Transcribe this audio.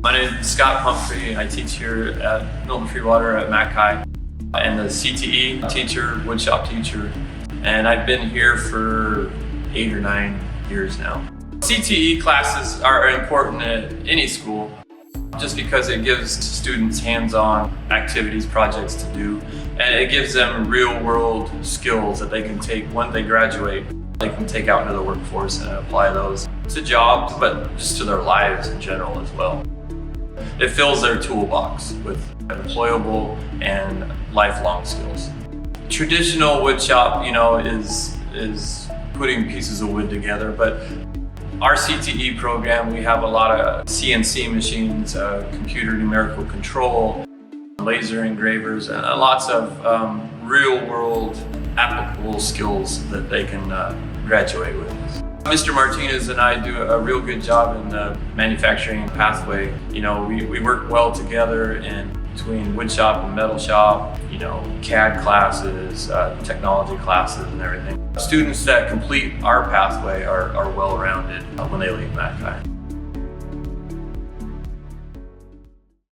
My name is Scott Humphrey. I teach here at Milton Free Water at Mac High. And the CTE teacher, woodshop teacher. And I've been here for 8 or 9 years now. CTE classes are important at any school just because it gives students hands-on activities, projects to do, and it gives them real-world skills that they can take when they graduate. They can take out into the workforce and apply those to jobs, but just to their lives in general as well. It fills their toolbox with employable and lifelong skills. Traditional woodshop, is putting pieces of wood together, but our CTE program, we have a lot of CNC machines, computer numerical control, laser engravers, and lots of real-world applicable skills that they can graduate with. Mr. Martinez and I do a real good job in the manufacturing pathway. We work well together between woodshop and metal shop, CAD classes, technology classes and everything. Students that complete our pathway are well-rounded when they leave Mac High.